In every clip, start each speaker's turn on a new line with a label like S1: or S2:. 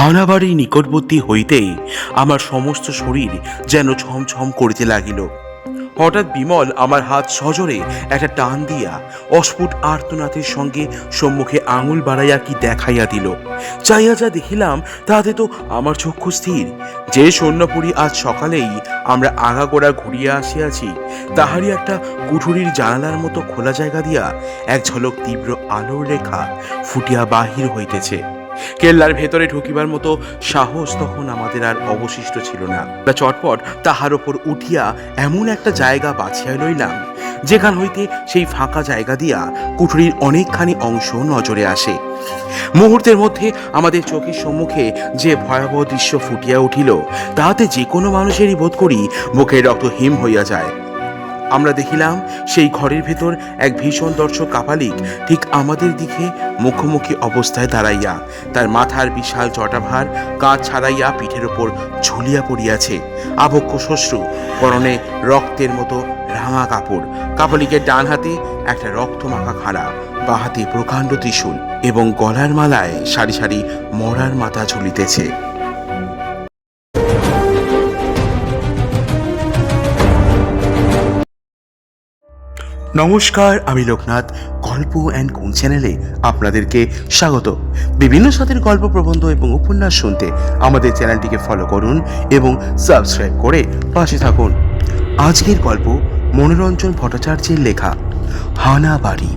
S1: হানাবাড়ির নিকটবর্তী হইতেই আমার সমস্ত শরীর যেন ছমছম করিতে লাগিল। হঠাৎ বিমল আমার হাত সজোরে একটা টান দিয়া অস্ফুট আর্তনাদের সঙ্গে সম্মুখে আঙুল বাড়াইয়া কি দেখাইয়া দিল। চাইয়া যা দেখিলাম তাহাতে তো আমার চক্ষু স্থির। যে সৈন্যপুরী আজ সকালেই আমরা আগাগোড়া ঘুরিয়া আসিয়াছি, তাহারই একটা কুঠুরির জানালার মতো খোলা জায়গা দিয়া এক ঝলক তীব্র আলোর রেখা ফুটিয়া বাহির হইতেছে। কেল্লার ভেতরে ঢুকিবার মতো সাহস তখন আমাদের আর অবশিষ্ট ছিল না। চটপট তাহার ওপর উঠিয়া এমন একটা জায়গা বাছিয়া লইলাম যেখান হইতে সেই ফাঁকা জায়গা দিয়া কুঠুরির অনেকখানি অংশ নজরে আসে। মুহূর্তের মধ্যে আমাদের চোখের সম্মুখে যে ভয়াবহ দৃশ্য ফুটিয়া উঠিল, তাহাতে যে কোনো মানুষেরই বোধ করি মুখের রক্ত হিম হইয়া যায়। আমরা দেখিলাম সেই ঘরের ভেতর এক ভীষণ দর্শক কাপালিক ঠিক আমাদের দিকে মুখোমুখি অবস্থায় দাঁড়াইয়া তার মাথার বিশাল জটাভার কাঁধ ছাড়াইয়া পিঠের ওপর ঝুলিয়া পড়িয়াছে। আবক্ষ শ্বশ্রু, পরনে রক্তের মতো রাঙা কাপড়। কাপালিকের ডান হাতে একটা রক্তমাখা খাড়া, বাঁ হাতে প্রকাণ্ড ত্রিশূল এবং গলার মালায় সারি সারি মরার মাথা ঝুলিতেছে। নমস্কার, আমি লোকনাথ। গল্প অ্যান্ড কোন চ্যানেলে আপনাদেরকে স্বাগত। বিভিন্ন সাথের গল্প, প্রবন্ধ এবং উপন্যাস শুনতে আমাদের চ্যানেলটিকে ফলো করুন এবং সাবস্ক্রাইব করে পাশে থাকুন। আজকের গল্প মনোরঞ্জন ভট্টাচার্যের লেখা হানাবাড়ি।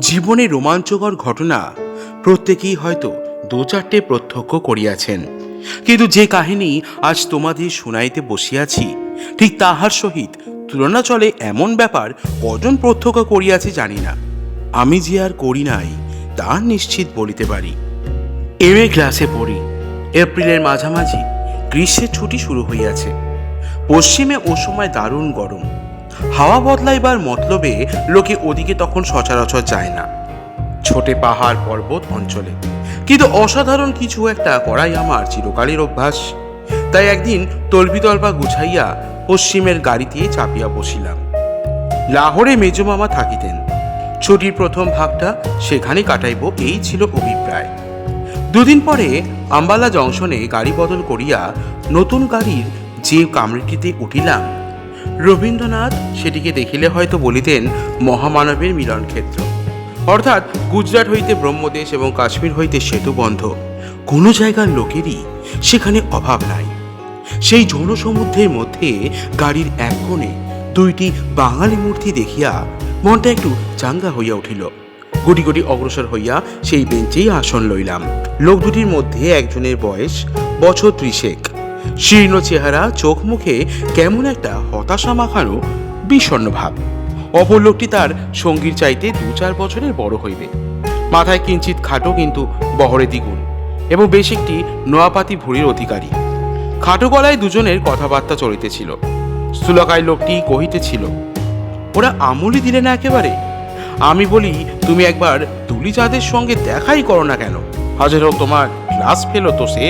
S1: জীবনে রোমাঞ্চকর ঘটনা প্রত্যেকেই হয়তো দু চারটে প্রত্যক্ষ করিয়াছেন, কিন্তু যে কাহিনী আজ তোমাদের শুনাইতে বসিয়াছি ঠিক তাহার সহিত তুলনা চলে এমন ব্যাপার কজন প্রত্যক্ষ করিয়াছে জানি না। আমি যে আর করি নাই তা নিশ্চিত বলিতে পারি। এমএ ক্লাসে পড়ি। এপ্রিলের মাঝামাঝি গ্রীষ্মের ছুটি শুরু হইয়াছে। পশ্চিমে ও সময় দারুণ গরম। হাওয়া বদলাইবার মতলবে লোকে ওদিকে তখন সচরাচর যায় না, ছোটে পাহাড় পর্বত অঞ্চলে। কিন্তু অসাধারণ কিছু একটা করাই আমার চিরকালের অভ্যাস। তাই একদিন তলবিতলবা গুছাইয়া পশ্চিমের গাড়িতে চাপিয়া বসিলাম। লাহোরে মেজমামা থাকিতেন। ছুটির প্রথম ভাগটা সেখানে কাটাইব, এই ছিল অভিপ্রায়। দুদিন পরে আম্বালা জংশনে গাড়ি বদল করিয়া নতুন গাড়ির যে কামরাটিতে উঠিলাম, রবীন্দ্রনাথ সেটিকে দেখিলে হয়তো বলিতেন মহামানবের মিলন ক্ষেত্র। অর্থাৎ গুজরাট হইতে ব্রহ্মদেশ এবং কাশ্মীর হইতে সেতুবন্ধ কোনো জায়গার লোকেরই সেখানে অভাব নাই। সেই জনসমুদ্রের মধ্যে গাড়ির এক কোণে দুইটি বাঙালি মূর্তি দেখিয়া মনটা একটু চাঙ্গা হইয়া উঠিল। গুটি গুটি অগ্রসর হইয়া সেই বেঞ্চেই আসন লইলাম। লোক দুটির মধ্যে একজনের বয়স বছর 30, শীর্ণ চেহারা, চোখ মুখে কেমন একটা হতাশা মাখানো বিষণ্ণ ভাব। অপর লোকটি তার সঙ্গীর চাইতে 2-4 বছরের বড় হইবে। মাথায় কিঞ্চিত খাটো কিন্তু বহরে দ্বিগুণ এবং বেশ একটি নোয়াপাতি ভুঁড়ির অধিকারী। খাটো গলায় দুজনের কথাবার্তা চলিতেছিল। স্থূলকায় লোকটি কহিতেছিল, ওরা আমলই দিলে না একেবারে। আমি বলি, তুমি একবার দুলিচাঁদের সঙ্গে দেখাই করো না কেন? হাজার হোক তোমার ক্লাস ফেলো তো সে।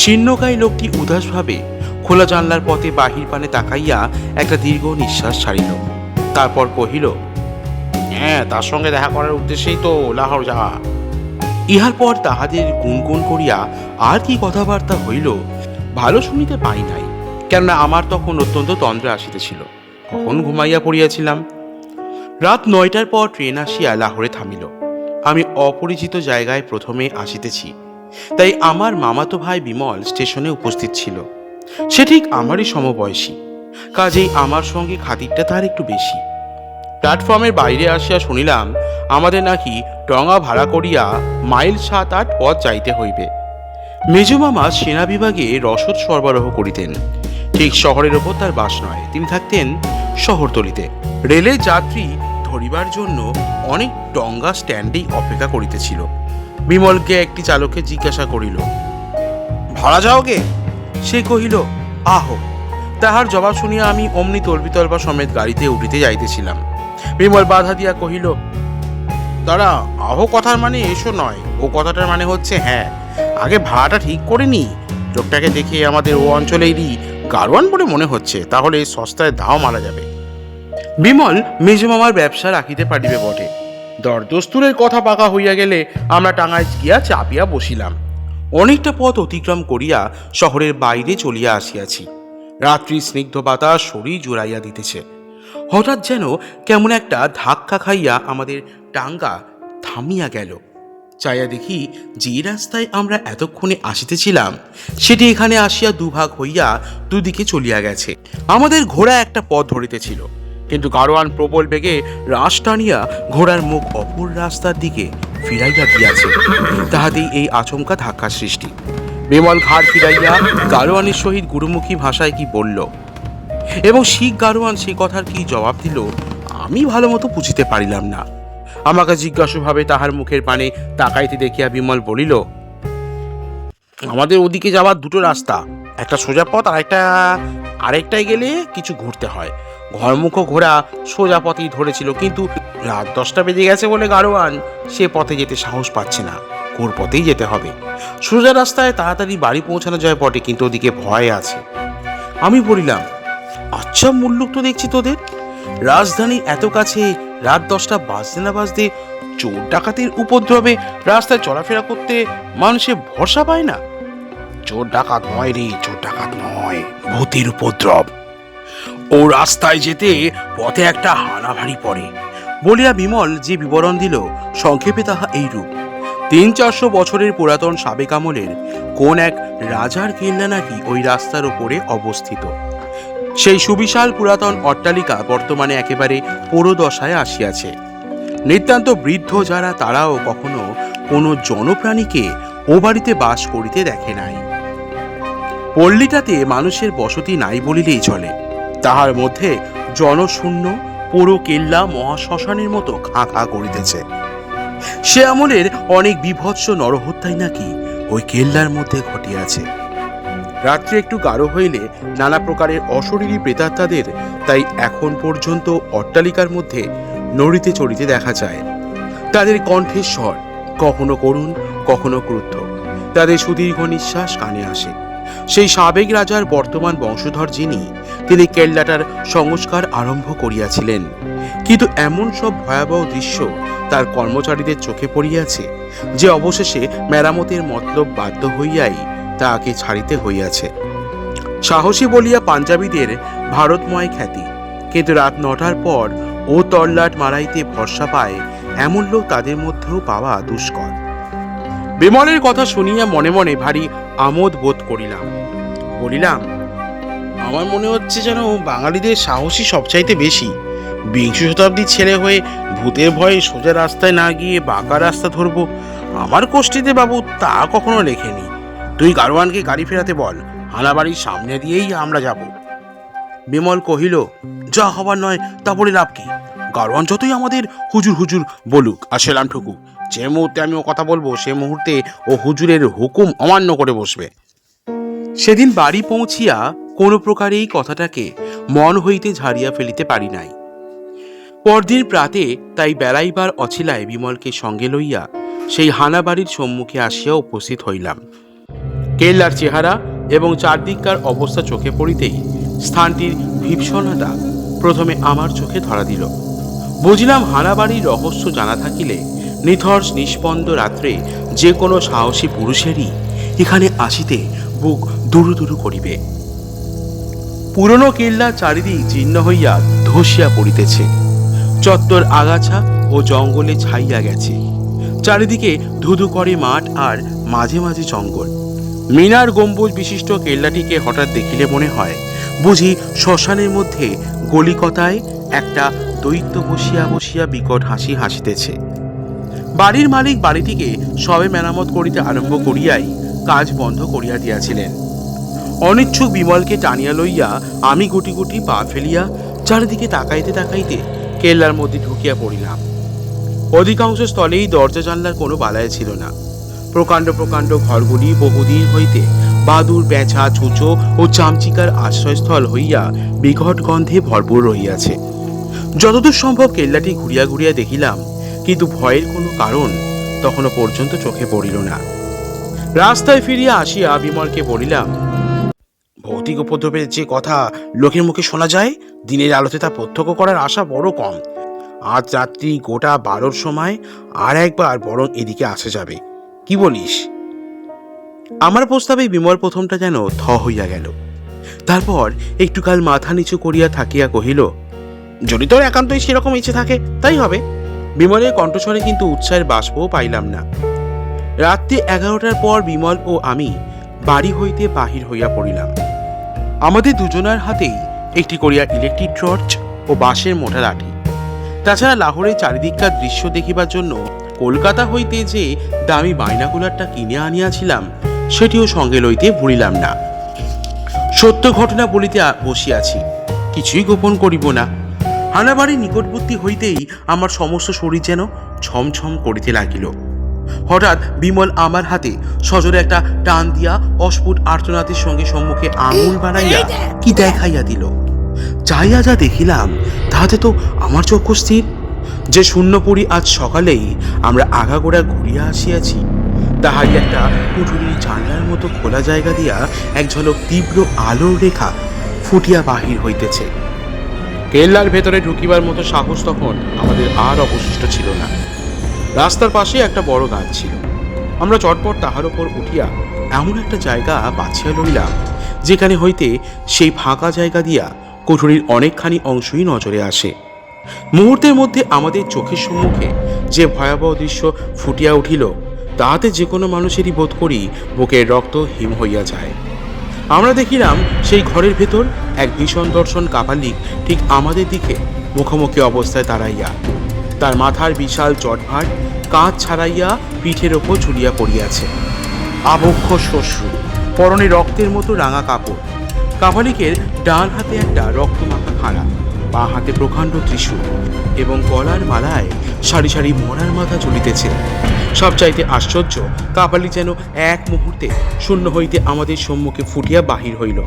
S1: শীর্ণকায় লোকটি উদাসভাবে খোলা জানলার পথে বাহির পানে তাকাইয়া একটা দীর্ঘ নিঃশ্বাস ছাড়িল। তারপর কহিল, হ্যাঁ, তার সঙ্গে দেখা করার উদ্দেশ্যেই তো লাহোর যাওয়া। ইহার পর তাহাদের গুনগুন করিয়া আর কি কথাবার্তা হইল ভালো শুনিতে পাই নাই, কেননা আমার তখন অত্যন্ত তন্দ্রা আসিতেছিল। কখন ঘুমাইয়া পড়িয়াছিলাম। রাত 9টার পর ট্রেন আসিয়া লাহোরে থামিল। আমি অপরিচিত জায়গায় প্রথমে আসিতেছি, তাই আমার মামাতো ভাই বিমল স্টেশনে উপস্থিত ছিল। সে ঠিক আমারই সমবয়সী, কাজেই আমার সঙ্গে খাতিরটা তার একটু বেশি। প্ল্যাটফর্মের বাইরে আসিয়া শুনিলাম আমাদের নাকি টঙা ভাড়া করিয়া মাইল 7-8 পথ যাইতে হইবে। মেজমামা সেনা বিভাগে রসদ সরবরাহ করিতেন। ঠিক শহরের ওপর তার বাস নয়, তিনি থাকতেন শহরতলিতে। রেলের যাত্রী ধরিবার জন্য অনেক ডঙ্গা স্ট্যান্ডেই অপেক্ষা করিতেছিল। বিমলকে একটি চালককে জিজ্ঞাসা করিল, ভাড়া যাওগে? সে কহিল, আহো। তাহার জবাব শুনিয়া আমি অমনি তলবিতলবা সমেত গাড়িতে উঠিতে যাইতেছিলাম। বিমল বাধা দিয়া কহিল, দাঁড়া, আহো কথার মানে এসো নয়, ও কথাটার মানে হচ্ছে হ্যাঁ, আগে ভাড়াটা ঠিক করে নি। লোকটাকে দেখে আমাদের ও অঞ্চলেরই গাড়োয়ান বলে মনে হচ্ছে, তাহলে সস্তায় দাও মারা যাবে। বিমল মেজমামার ব্যবসা রাখিতে পারিবে বটে, দরদস্তুরের কথা পাকা হইয়া গেলে আমরা টাঙায় গিয়া চাপিয়া বসিলাম। অনেকটা পথ অতিক্রম করিয়া শহরের বাইরে চলিয়া আসিয়াছি। রাত্রি স্নিগ্ধ বাতাস শরীর জুড়াইয়া দিতেছে। হঠাৎ যেন কেমন একটা ধাক্কা খাইয়া আমাদের টাঙ্গা থামিয়া গেল। চাইয়া দেখি যে রাস্তায় আমরা এতক্ষণে আসিতেছিলাম সেটি এখানে আসিয়া দুভাগ হইয়া দুদিকে চলিয়া গেছে। আমাদের ঘোড়া একটা পথ ধরিতেছিল, কিন্তু গাড়োয়ান প্রবল বেগে রাশ টানিয়া ঘোড়ার মুখ অপর রাস্তার দিকে ফিরাইয়া দিয়াছে। তাহাতেই এই আচমকা ধাক্কা সৃষ্টি। বিমল ঘাড় ফিরাইয়া গাড়োয়ানের সহিত গুরুমুখী ভাষায় কি বলল এবং শিখ গাড়োয়ান সে কথার কি জবাব দিল আমি ভালো মতো বুঝিতে পারিলাম না। আমাকে জিজ্ঞাসুভাবে তাহার মুখের পানে তাকাইতে দেখিয়া বিমল বলিল, আমাদের ওদিকে যাওয়ার দুটো রাস্তা, একটা সোজা পথ আর আরেকটায় গেলে কিছু ঘুরতে হয়। ঘরমুখ ঘোড়া সোজা পথেই ধরেছিল, কিন্তু রাত 10টা বেজে গেছে বলে গাড়োয়ান সে পথে যেতে সাহস পাচ্ছে না। ঘুর পথেই যেতে হবে। সোজা রাস্তায় তাড়াতাড়ি বাড়ি পৌঁছানো যায় বটে, কিন্তু ওদিকে ভয় আছে। আমি বলিলাম, আচ্ছা মুল্লুক তো দেখছি তোদের। রাজধানীর এত কাছে রাত 10টা বাজতে না বাজতে চোর ডাকাতের উপদ্রবে রাস্তায় চলাফেরা করতে মানুষে ভরসা পায় না। চোর ডাকাত নয় রে, চোর ডাকাত নয়, ভূতের উপদ্রব। ও রাস্তায় যেতে পথে একটা হানাভারি পড়ে বলিয়া বিমল যে বিবরণ দিল সংক্ষেপে তাহা এইরূপ। 300-400 বছরের পুরাতন সাবেক আমলের কোন এক রাজার কেল্লা নাকি ওই রাস্তার উপরে অবস্থিত। সেই সুবিশাল পুরাতন অট্টালিকা বর্তমানে একেবারে পোড়োদশায় আসিয়াছে। নিতান্ত বৃদ্ধ যারা তারাও কখনো কোনো জনপ্রাণীকে ও বাড়িতে বাস করিতে দেখে নাই। পল্লীটাতে মানুষের বসতি নাই বলিলেই চলে। তাহার মধ্যে জনশূন্য পুরো কেল্লা মহাশ্মশানের মতো খাঁ খাঁ করিতেছে। সে আমলের অনেক বিভৎস নরহত্যাই নাকি ওই কেল্লার মধ্যে ঘটিয়াছে। রাত্রে একটু গাঢ় হইলে নানা প্রকারের অশরীরী প্রেতাত্মাদের তাই এখন পর্যন্ত অট্টালিকার মধ্যে নড়িতে চড়িতে দেখা যায়। তাদের কণ্ঠের স্বর কখনো করুণ, কখনো ক্রুদ্ধ। তাদের সুদীর্ঘ নিঃশ্বাস কানে আসে। সেই সাবেক রাজার বর্তমান বংশধর তিনি কেল্লাটার সংস্কার আরম্ভ করিয়াছিলেন, কিন্তু এমন সব ভয়াবহ দৃশ্য তার কর্মচারীদের চোখে পড়িয়াছে যে অবশেষে মেরামতের মতলব বাধ্য হইয়াই তাহাকে ছাড়িতে হইয়াছে। সাহসী বলিয়া পাঞ্জাবিদের ভারতময় খ্যাতি, কিন্তু রাত 9টার পর ও তল্লাট মারাইতে ভরসা পায় এমন লোক তাদের মধ্যেও পাওয়া দুষ্কর। বিমলের কথা শুনিয়া মনে মনে ভারী আমোদ বোধ করিলাম। বলিলাম, আমার মনে হচ্ছে যেন বাঙালিদের সাহসী সবচাইতে বেশি। 20 শতাব্দীর ছেলে হয়ে ভূতের ভয়ে সোজা রাস্তায় না গিয়ে বাঁকা রাস্তা ধরবো, আমার কোষ্ঠীতে বাবু তা কখনো লেখেনি। তুই গাড়োয়ানকে গাড়ি ফেরাতে বল, হানাবাড়ির সামনে দিয়েই আমরা যাব। বিমল কহিল, যা হবার নয় তা বলে লাভ কি? গাড়োয়ান যতই আমাদের হুজুর হুজুর বলুক আর সেলাম ঠুকুক, যে মুহূর্তে আমি ও কথা বলবো সে মুহূর্তে ও হুজুরের হুকুম অমান্য করে বসবে। সেদিন বাড়ি পৌঁছিয়া কোনো প্রকারে এই কথাটাকে মন হইতে ঝাড়িয়া ফেলিতে পারি নাই। পরদিন প্রাতে তাই বেড়াইবার অছিলায় বিমলকে সঙ্গে লইয়া সেই হানাবাড়ির সম্মুখে আসিয়া উপস্থিত হইলাম। কেল্লার চেহারা এবং চারদিককার অবস্থা চোখে পড়িতেই স্থানটির ভীষণতা প্রথমে আমার চোখে ধরা দিল। বুঝলাম হানাবাড়ির রহস্য জানা থাকিলে নিথর নিষ্পন্দ রাত্রে যে কোনো সাহসী পুরুষেরই এখানে আসিতে বুক দুরু দুরু করিবে। পুরনো কেল্লা চারিদিক জীর্ণ হইয়া ধসিয়া পড়িতেছে। চত্বর আগাছা ও জঙ্গলে ছাইয়া গেছে। চারিদিকে ধুধু করে মাঠ আর মাঝে মাঝে জঙ্গল। মিনার গম্বুজ বিশিষ্ট কেল্লাটিকে হঠাৎ দেখিলে মনে হয় বুঝি শ্মশানের মধ্যে গলিকতায় একটা দৈত্য বসিয়া বসিয়া বিকট হাসি হাসিতেছে। বাড়ির মালিক বাড়িটিকে সবে মেরামত করিতে আরম্ভ করিয়াই কাজ বন্ধ করিয়া দিয়াছিলেন। অনিচ্ছুক বিমলকে টানিয়া লইয়া আমি গুটি গুটি পা ফেলিয়া চারিদিকে তাকাইতে তাকাইতে কেল্লার মধ্যে ঢুকিয়া পড়িলাম। অধিকাংশ স্থলেই দরজা জানলার কোনো বালাই ছিল না। প্রকাণ্ড প্রকাণ্ড ঘরগুলি বহুদিন হইতে বাদুর, বেঁচা, ছুঁচো ও চামচিকার আশ্রয়স্থল হইয়া বিকট গন্ধে ভরপুর রহিয়াছে। যতদূর সম্ভব কেল্লাটি ঘুরিয়া ঘুরিয়া দেখিলাম, কিন্তু ভয়ের কোনো কারণ তখনও পর্যন্ত চোখে পড়িল না। রাস্তায় ফিরিয়া আসিয়া বিমলকে বলিলাম, ভৌতিক উপদ্রবের যে কথা লোকের মুখে শোনা যায়, দিনের আলোতে তা প্রত্যক্ষ করার আশা বড় কম। আজ রাত্রি গোটা 12র সময় আর একবার বরং এদিকে আসা যাবে, কি বলিস? আমার প্রস্তাবে বিমল প্রথমটা যেন থ হইয়া গেল। তারপর একটুকাল মাথা নিচু করিয়া থাকিয়া কহিল, যদি তোর একান্তই সেরকম ইচ্ছে থাকে তাই হবে। বিমলের কণ্ঠস্বরে কিন্তু উৎসাহের বাষ্পও পাইলাম না। রাত্রি 11টার পর বিমল ও আমি বাড়ি হইতে বাহির হইয়া পড়িলাম। আমাদের দুজনের হাতেই একটি করিয়া ইলেকট্রিক টর্চ ও বাঁশের মোটা লাঠি। তাছাড়া লাহোরের চারিদিককার দৃশ্য দেখিবার জন্য কলকাতা হইতে যে দামি বাইনাকুলারটা কিনে আনিয়াছিলাম সেটিও সঙ্গে লইতে ভুলিলাম না। সত্য ঘটনা বলিতে বসিয়াছি, কিছুই গোপন করিব না। হানাবাড়ির নিকটবর্তী হইতেই আমার সমস্ত শরীর যেন ছমছম করিতে লাগিল। হঠাৎ বিমল আমার হাতে সজোরে একটা টান দিয়া অস্ফুট আর্তনাদের সঙ্গে সম্মুখে আঙুল বাড়াইয়া কি দেখাইয়া দিল। চাইয়া যা দেখিলাম তাহাতে তো আমার চক্ষু স্থির। যে শূন্যপুরী আজ সকালেই আমরা আগাগোড়া ঘুরিয়া আসিয়াছি, তাহাই একটা কুঠুরির জানলার মতো খোলা জায়গা দিয়া এক ঝলক তীব্র আলোর রেখা ফুটিয়া বাহির হইতেছে। কেল্লার ভেতরে ঢুকিবার মতো সাহস তখন আমাদের আর অবশিষ্ট ছিল না। রাস্তার পাশে একটা বড় গাছ ছিল। আমরা চটপট তাহার ওপর উঠিয়া এমন একটা জায়গা বাছিয়া লইলাম যেখানে হইতে সেই ফাঁকা জায়গা দিয়া কুঠুরির অনেকখানি অংশই নজরে আসে। মুহূর্তের মধ্যে আমাদের চোখের সম্মুখে যে ভয়াবহ দৃশ্য ফুটিয়া উঠিল, তাহাতে যে কোনো মানুষেরই বোধ করি বুকের রক্ত হিম হইয়া যায়। আমরা দেখিলাম সেই ঘরের ভেতর এক ভীষণ দর্শন কাপালিক ঠিক আমাদের দিকে মুখোমুখি অবস্থায় দাঁড়াইয়া, তার মাথার বিশাল জটভার কাঁচ ছাড়াইয়া পিঠের ওপর ঝুলিয়া পড়িয়াছে। আবক্ষ শ্বশ্রু, পরনে রক্তের মতো রাঙা কাপড়। কাপালিকের ডান হাতে একটা রক্তমাখা খাড়া, বাঁ হাতে প্রকাণ্ড ত্রিশূল এবং গলার মালায় সারি সারি মরার মাথা ঝুলিতেছে। সবচাইতে আশ্চর্য, কাপালিক যেন এক মুহূর্তে শূন্য হইতে আমাদের সম্মুখে ফুটিয়া বাহির হইল।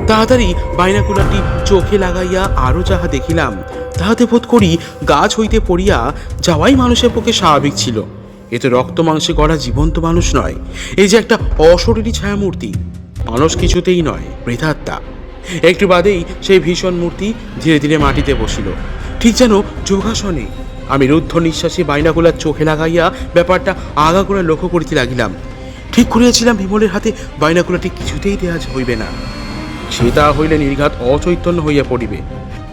S1: তাড়াতাড়ি বাইনাকুলারটি চোখে লাগাইয়া আরও যাহা দেখিলাম, তাহাতে বোধ করি গাছ হইতে পড়িয়া যাওয়াই মানুষের পক্ষে স্বাভাবিক ছিল। এ তো রক্ত মাংসে গড়া জীবন্ত মানুষ নয়, এই যে একটা অশরীরী ছায়ামূর্তি। মানুষ কিছুতেই নয়, প্রেতাত্মা। একটু বাদেই সেই ভীষণ মূর্তি ধীরে ধীরে মাটিতে বসিল, ঠিক যেন যোগাসনে। আমি রুদ্ধ নিঃশ্বাসে বাইনাকুলার চোখে লাগাইয়া ব্যাপারটা আগাগোড়া লক্ষ্য করিতে লাগিলাম। ঠিক করিয়াছিলাম বিমলের হাতে বাইনাকুলারটি কিছুতেই দেওয়া হইবে না, সে তা হইলে নির্ঘাত অচৈতন্য হইয়া পড়িবে।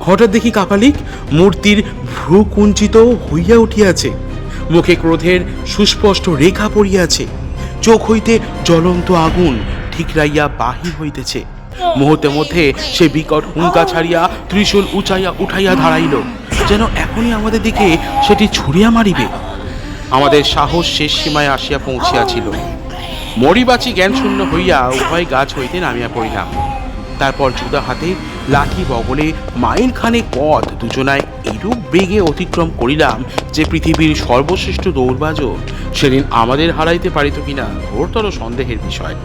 S1: হঠাৎ দেখি কাপালিক মূর্তির ভ্রু কুঞ্চিত হইয়া উঠিয়াছে, মুখে ক্রোধের সুস্পষ্ট রেখা পড়িয়াছে, চোখ হইতে জ্বলন্ত আগুন ঠিকরাইয়া বাহির হইতেছে। মুহূর্তের মধ্যে সে বিকট হুঙ্কা ছাড়িয়া ত্রিশূল উঠাইয়া দাঁড়াইল, যেন এখনই আমাদের দিকে সেটি ছুড়িয়া মারিবে। আমাদের সাহস শেষ সীমায় আসিয়া পৌঁছিয়াছিল। মরিবাচি জ্ঞান শূন্য হইয়া উভয় গাছ হইতে নামিয়া পড়িলাম। তারপর জুদা হাতে লাঠি বগলে মাইল খানেক পথ দুজনায় এরূপ বেগে অতিক্রম করিলাম যে পৃথিবীর সর্বশ্রেষ্ঠ দৌড়বাজও সেদিন আমাদের হারাইতে পারিত কিনা ঘোরতর সন্দেহের বিষয়।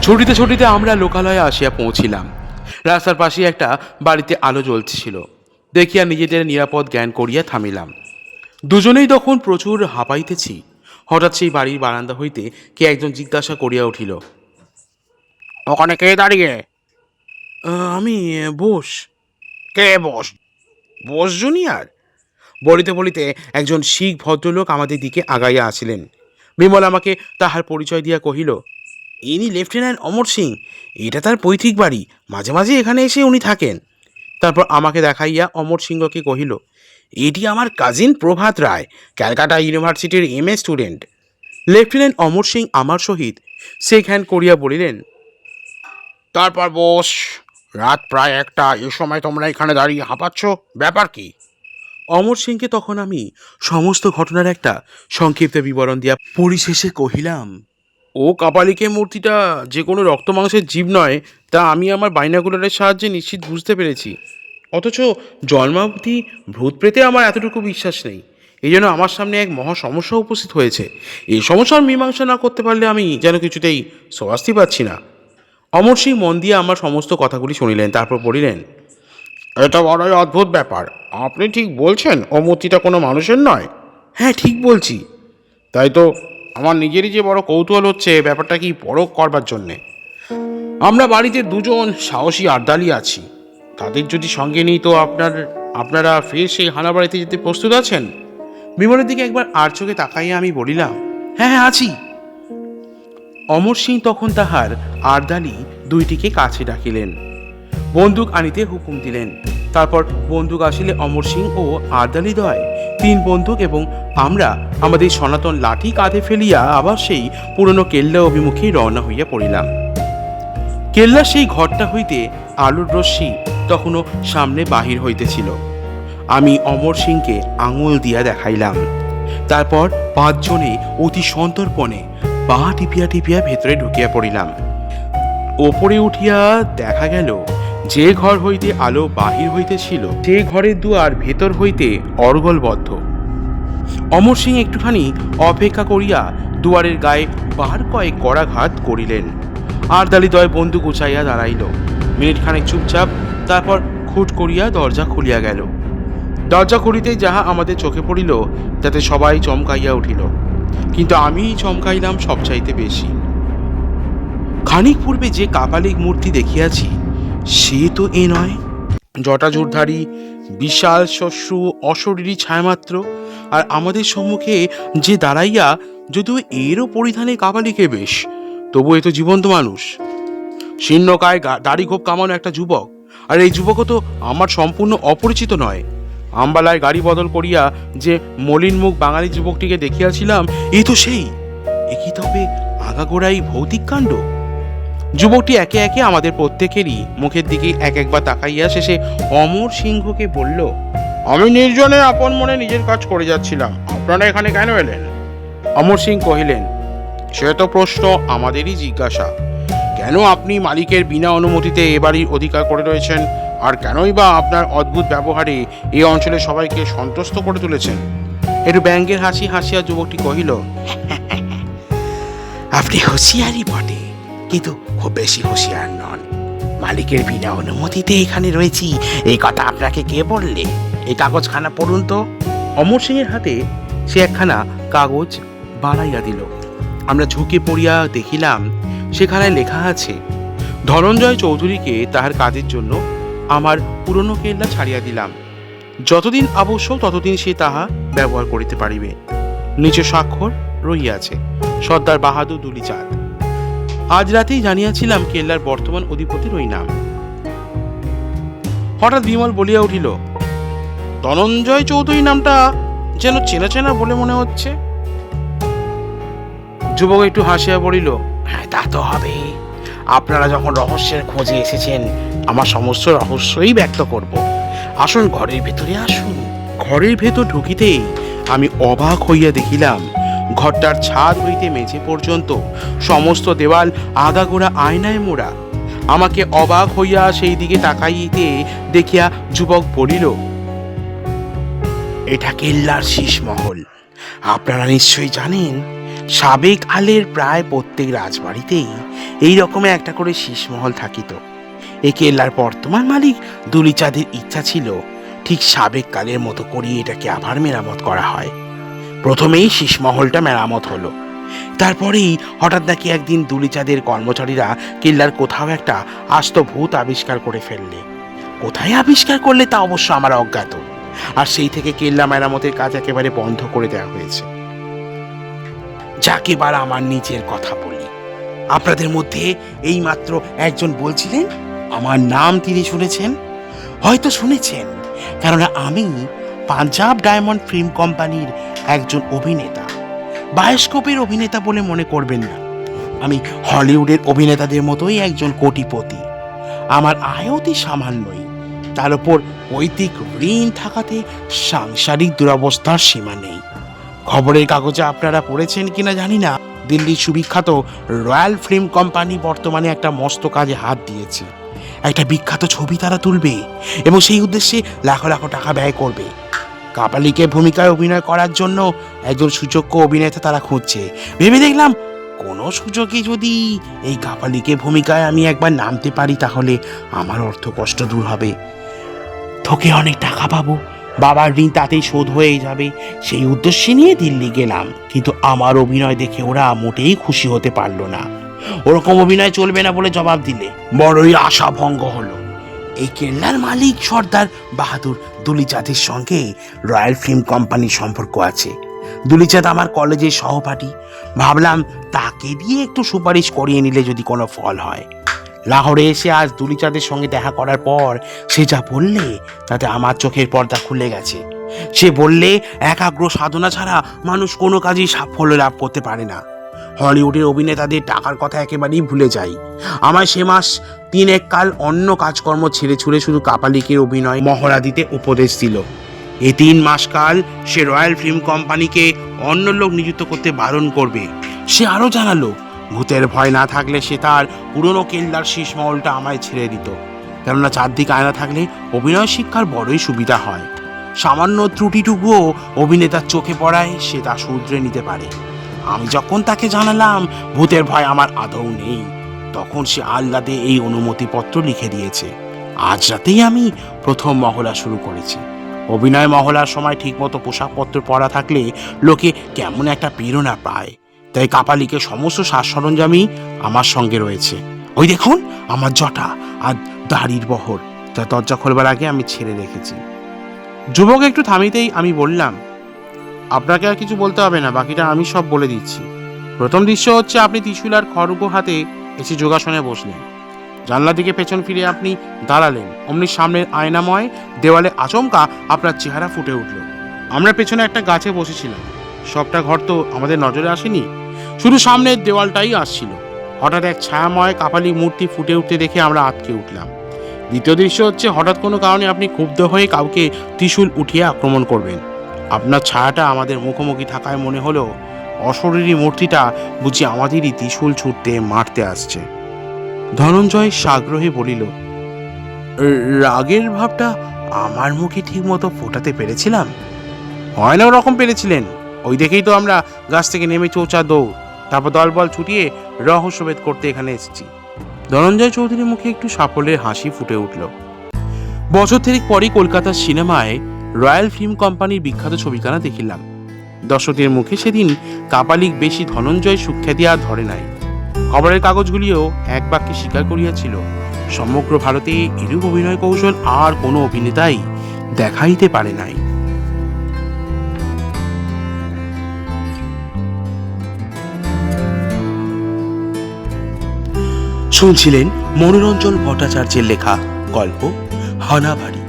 S1: ছুটিতে ছুটিতে আমরা লোকালয়ে আসিয়া পৌঁছিলাম। রাস্তার পাশে একটা বাড়িতে আলো জ্বলছিল দেখিয়া নিজেদের নিরাপদ জ্ঞান করিয়া থামিলাম। দুজনেই তখন প্রচুর হাঁপাইতেছি। হঠাৎ সেই বাড়ির বারান্দা হইতে কে একজন জিজ্ঞাসা করিয়া উঠিল, ওখানে কে দাঁড়িয়ে? আমি বোস। কে বোস? বোস জুনিয়র? বলিতে বলিতে একজন শিখ ভদ্রলোক আমাদের দিকে আগাইয়া আসিলেন। বিমল আমাকে তাহার পরিচয় দিয়া কহিল, ইনি লেফটেন্যান্ট অমর সিং, এটা তার পৈতৃক বাড়ি, মাঝে মাঝে এখানে এসে উনি থাকেন। তারপর আমাকে দেখাইয়া অমর সিংহকে কহিল, এটি আমার কাজিন প্রভাত রায়, ক্যালকাটা ইউনিভার্সিটির MA student. Lieutenant Amar Singh আমার সহিত শেক হ্যান্ড করিয়া বলিলেন, তারপর বোস, রাত প্রায় 1টা, এ সময় তোমরা এখানে দাঁড়িয়ে হাঁপাচ্ছ, ব্যাপার কি? অমর সিংকে তখন আমি সমস্ত ঘটনার একটা সংক্ষিপ্ত বিবরণ দিয়া পরিশেষে কহিলাম, ও কাপালিকের মূর্তিটা যে কোনো রক্ত মাংসের জীব নয় তা আমি আমার বাইনাকুলারের সাহায্যে নিশ্চিত বুঝতে পেরেছি। অথচ জন্মাবধি ভূত প্রেতে আমার এতটুকু বিশ্বাস নেই। এই জন্য আমার সামনে এক মহা সমস্যা উপস্থিত হয়েছে। এই সমস্যার মীমাংসা না করতে পারলে আমি যেন কিছুতেই স্বস্তি পাচ্ছি না। অমর সিং মন দিয়ে আমার সমস্ত কথাগুলি শুনিলেন, তারপর বলিলেন, এটা বড়ই অদ্ভুত ব্যাপার। আপনি ঠিক বলছেন ও মূর্তিটা কোনো মানুষের নয়? হ্যাঁ, ঠিক বলছি। তাই তো আমার নিজেরই যে বড় কৌতূহল হচ্ছে ব্যাপারটা কি পরখ করবার জন্যে। আমরা বাড়িতে দুজন সাহসী আর্দালি আছি, তাদের যদি সঙ্গে নিই তো আপনার আপনারা ফের সেই হানাবাড়িতে যেতে প্রস্তুত আছেন? বিমলের দিকে একবার আর চোখে তাকাইয়া আমি বলিলাম, হ্যাঁ হ্যাঁ আছি। অমর সিং তখন তাহার আরদালি দুইটিকে কাছে ডাকিলেন, বন্দুক আনিতে হুকুম দিলেন। তারপর বন্দুক আসিলে অমর সিং ও আরদালিদ্বয় 3 বন্দুক এবং আমরা আমাদের সনাতন লাঠি কাঁধে ফেলিয়া আবার সেই পুরনো কেল্লা অভিমুখে রওনা হইয়া পড়িলাম। কেল্লার সেই ঘরটা হইতে আলোর রশ্মি তখনও সামনে বাহির হইতেছিল। আমি অমর সিংকে আঙুল দিয়া দেখাইলাম। তারপর 5 জনে অতি সন্তর্পণে পা টিপিয়া টিপিয়া ভেতরে ঢুকিয়া পড়িলাম। ওপরে উঠিয়া দেখা গেল যে ঘর হইতে আলো বাহির হইতেছিল সে ঘরের দুয়ার ভেতর হইতে অর্গলবদ্ধ। অমর সিং একটুখানি অপেক্ষা করিয়া দুয়ারের গায়ে বার কয়েক করাঘাত করিলেন। আরদালিদ্বয় বন্দুক উঁচাইয়া দাঁড়াইল। মিনিটখানেক চুপচাপ, তারপর খুট করিয়া দরজা খুলিয়া গেল। দরজা খুলিতেই যাহা আমাদের চোখে পড়িল তাতে সবাই চমকাইয়া উঠিল, কিন্তু আমি চমকাইলাম সবচাইতে বেশি। খানিক পূর্বে যে কাপালিক মূর্তি দেখিয়াছি সে তো এ নয়। জটাজুরধারী বিশাল শস্যু অশরীরী ছায়ামাত্র, আর আমাদের সম্মুখে যে দাঁড়াইয়া, যদিও এরও পরিধানে কাপালিকে বেশ, তবু এ তো জীবন্ত মানুষ। শীর্ণকায় দাড়ি ঘোপ কামানো একটা যুবক, আর এই যুবকও তো আমার সম্পূর্ণ অপরিচিত নয়। আম্বালায় গাড়ি বদল করিয়া যে মলিন মুখ বাঙালি যুবকটিকে দেখিয়াছিলাম এই তো সেই। এ কি তবে আগাগোড়াই ভৌতিক কাণ্ড? যুবকটি একে একে আমাদের প্রত্যেকেরই মুখের দিকে এক একবার তাকাইয়া শেষে অমর সিংহকে বলল, আমি নির্জনে আপন মনে নিজের কাজ করে যাচ্ছিলাম, আপনারা এখানে কেন এলেন? অমর সিং কহিলেন, সে তো প্রশ্ন আমাদেরই জিজ্ঞাসা। কেন আপনি মালিকের বিনা অনুমতিতে এ বাড়ির অধিকার করে রয়েছেন, আর কেনই বা আপনার অদ্ভুত ব্যবহারে এই অঞ্চলে সবাইকে সন্তুষ্ট করে তুলেছেন? একটু ব্যঙ্গের হাসি হাসিয়া যুবকটি কহিল, আপনি হুঁশিয়ারই বটে, কিন্তু খুব বেশি হুঁশিয়ার নন। মালিকের বিনা অনুমতিতে এখানে রয়েছি এই কথা আপনাকে কে বললে? এই কাগজখানা পড়ুন তো। অমর সিং এর হাতে সে একখানা কাগজ বাড়াইয়া দিল। আমরা ঝুঁকে পড়িয়া দেখিলাম সেখানে লেখা আছে, ধনঞ্জয় চৌধুরীকে তাহার কাজের জন্য আমার পুরনো কেল্লা ছাড়িয়া দিলাম। যতদিন আবশ্যক ততদিন সে তাহা ব্যবহার করিতে পারিবে। নিচে স্বাক্ষর রহিয়াছে, সর্দার বাহাদুর দুলিচাঁদ। আজ রাতেই জানিয়াছিলাম কেল্লার বর্তমান অধিপতির ওই নাম। হঠাৎ বিমল বলিয়া উঠিল, ধনঞ্জয় চৌধুরী নামটা যেন চেনা চেনা বলে মনে হচ্ছে। যুবক একটু হাসিয়া বলিল, হ্যাঁ তা তো হবে। আপনারা যখন রহস্যের খোঁজে এসেছেন, আমার সমস্ত রহস্যই ব্যক্ত করব। আসুন ঘরের ভেতরে আসুন। ঘরের ভেতর ঢুকিতেই আমি অবাক হইয়া দেখিলাম ঘরটার ছাদ হইতে মেঝে পর্যন্ত সমস্ত দেওয়াল আগাগোড়া আয়নায় মোড়া। আমাকে অবাক হইয়া সেই দিকে তাকাইতে দেখিয়া যুবক বলিল, এটা কেল্লার শীষমহল। আপনারা নিশ্চয়ই জানেন, সাবেক আলের প্রায় প্রত্যেক রাজবাড়িতেই এই রকমের একটা করে শীষমহল থাকিত। এই কেল্লার বর্তমান মালিক দুলিচাঁদের ইচ্ছা ছিল ঠিক সাবেক কালের মতো করিয়ে এটাকে আবার মেরামত করা হয়। প্রথমেই শীষমহলটা মেরামত হলো, তারপরেই হঠাৎ নাকি একদিন দুলিচাঁদের কর্মচারীরা কেল্লার কোথাও একটা আস্ত ভূত আবিষ্কার করে ফেললে। কোথায় আবিষ্কার করলে তা অবশ্য আমার অজ্ঞাত, আর সেই থেকে কেল্লা মেরামতের কাজ একেবারে বন্ধ করে দেওয়া হয়েছে। যাকে এবার আমার নিজের কথা বলি, আপনাদের মধ্যে এই মাত্র একজন বলছিলেন আমার নাম তিনি শুনেছেন। হয়তো শুনেছেন, কারণ আমি পাঞ্জাব ডায়মন্ড ফিল্ম কোম্পানির একজন অভিনেতা। বায়োস্কোপের অভিনেতা বলে মনে করবেন না, আমি হলিউডের অভিনেতাদের মতোই একজন কোটিপতি। আমার আয় অতি সামান্যই, তার উপর পৈতৃক ঋণ থাকাতে সাংসারিক দুরবস্থার সীমা নেই। খবরের কাগজে আপনারা পড়েছেন কিনা জানি না, দিল্লির সুবিখ্যাত রয়্যাল ফিল্ম কোম্পানি বর্তমানে একটা মস্ত কাজে হাত দিয়েছে। একটা বিখ্যাত ছবি তারা তুলবে এবং সেই উদ্দেশ্যে লাখ লাখ টাকা ব্যয় করবে। কাপালিকে ভূমিকায় অভিনয় করার জন্য একজন সুযোগ্য অভিনেতা তারা খুঁজছে। ভেবে দেখলাম, কোনো সুযোগে যদি এই কাপালিকে ভূমিকায় আমি একবার নামতে পারি তাহলে আমার অর্থ কষ্ট দূর হবে, থোকে অনেক টাকা পাবো, বাবার ঋণ তাতেই শোধ হয়ে যাবে। সেই উদ্দেশ্যে নিয়ে দিল্লি গেলাম, কিন্তু আমার অভিনয় দেখে ওরা মোটেই খুশি হতে পারলো না। ওরকম অভিনয় চলবে না বলে জবাব দিলে বড়ই আশা ভঙ্গ হলো।
S2: এই কেল্লার মালিক সর্দার বাহাদুর দুলিচাঁদের সঙ্গে রয়্যাল ফিল্ম কোম্পানির সম্পর্ক আছে। দুলিচাঁদ আমার কলেজের সহপাঠী, ভাবলাম তাকে দিয়ে একটু সুপারিশ করিয়ে নিলে যদি কোনো ফল হয়। লাহোরে এসে আজ দুলিচাঁদের সঙ্গে দেখা করার পর সে যা বললে তাতে আমার চোখের পর্দা খুলে গেছে। সে বললে একাগ্র সাধনা ছাড়া মানুষ কোনো কাজেই সাফল্য লাভ করতে পারে না। হলিউডের অভিনেতাদের টাকার কথা একেবারেই ভুলে যাই। আমায় সে মাস 3 কাল অন্য কাজকর্ম ছেড়ে ছুড়ে শুধু কাপালিকের অভিনয় মহড়া দিতে উপদেশ দিল। এই 3 মাস কাল সে রয়্যাল ফিল্ম কোম্পানিকে অন্য লোক নিযুক্ত করতে বারণ করবে। সে আরও জানালো, ভূতের ভয় না থাকলে সে তার পুরনো কেল্লার শীষমহলটা আমায় ছেড়ে দিত, কেননা চারদিকে আয়না থাকলে অভিনয় শিক্ষার বড়ই সুবিধা হয়। সামান্য ত্রুটিটুকুও অভিনেতার চোখে পড়ায় সে তা শুধরে নিতে পারে। আমি যখন তাকে জানালাম ভূতের ভয় আমার আদৌ নেই, তখন সে আহ্লাদে এই অনুমতিপত্র লিখে দিয়েছে। আজ রাতেই আমি প্রথম মহলা শুরু করেছি। অভিনয় মহলার সময় ঠিকমতো পোশাকপত্র পরা থাকলে লোকে কেমন একটা প্রেরণা পায়, তাই কাপালিকে সমস্ত সাজ সরঞ্জামই আমার সঙ্গে রয়েছে। ওই দেখুন আমার জটা আর দাড়ির বহর, যা দরজা খোলবার আগে আমি ছেড়ে রেখেছি। যুবক একটু থামিতেই আমি বললাম, আপনাকে আর কিছু বলতে হবে না, বাকিটা আমি সব বলে দিচ্ছি। প্রথম দৃশ্য হচ্ছে আপনি ত্রিশূল আর খড়গ হাতে এসে যোগাসনে বসলেন। জানলা দিকে পেছন ফিরে আপনি দাঁড়ালেন, অমনি সামনের আয়নাময় দেওয়ালে আচমকা আপনার চেহারা ফুটে উঠল। আমরা পেছনে একটা গাছে বসেছিলাম, সবটা ঘর তো আমাদের নজরে আসেনি, শুধু সামনের দেওয়ালটাই আসছিল। হঠাৎ এক ছায়াময় কাপালিক মূর্তি ফুটে উঠতে দেখে আমরা আটকে উঠলাম। দ্বিতীয় দৃশ্য হচ্ছে হঠাৎ কোনো কারণে আপনি ক্ষুব্ধ হয়ে কাউকে ত্রিশূল উঠিয়ে আক্রমণ করবেন। আপনার ছায়াটা আমাদের মুখোমুখি থাকায় মনে হলো অশরীরী মূর্তিটা বুঝি আমাদেরই ত্রিশূল ছুটতে মারতে আসছে। ধনঞ্জয় সাগ্রহে বলিল, রাগের ভাবটা আমার মুখে ঠিক মতো ফোটাতে পেরেছিলাম? হয় না ওরকম পেরেছিলেন, ওই দেখেই তো আমরা গাছ থেকে নেমে চৌচা দৌড়, তারপর দলবল ছুটিয়ে রহস্যভেদ করতে এখানে এসেছি। ধনঞ্জয় চৌধুরীর মুখে একটু সাফল্যের হাসি ফুটে উঠল। বছর 3 পরই কলকাতার সিনেমায় রয়্যাল ফিল্ম কোম্পানির বিখ্যাত ছবিখানা দেখিলাম। দর্শকদের মুখে সেদিন কাপালিক বেশি ধনঞ্জয় সুখ্যাতি আর ধরে নাই। খবরের কাগজগুলিও এক বাক্যে স্বীকার করিয়াছিল, সমগ্র ভারতে এরূপ অভিনয় কৌশল আর কোনো অভিনেতাই দেখাইতে পারে নাই।
S1: শুনছিলেন মনোরঞ্জন ভট্টাচার্যের লেখা গল্প হানাবাড়ি।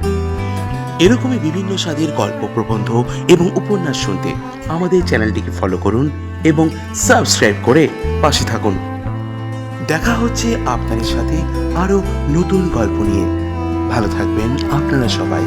S1: এরকমই বিভিন্ন স্বাদের গল্প, প্রবন্ধ এবং উপন্যাস শুনতে আমাদের চ্যানেলটিকে ফলো করুন এবং সাবস্ক্রাইব করে পাশে থাকুন। দেখা হচ্ছে আপনাদের সাথে আরো নতুন গল্প নিয়ে। ভালো থাকবেন আপনারা সবাই।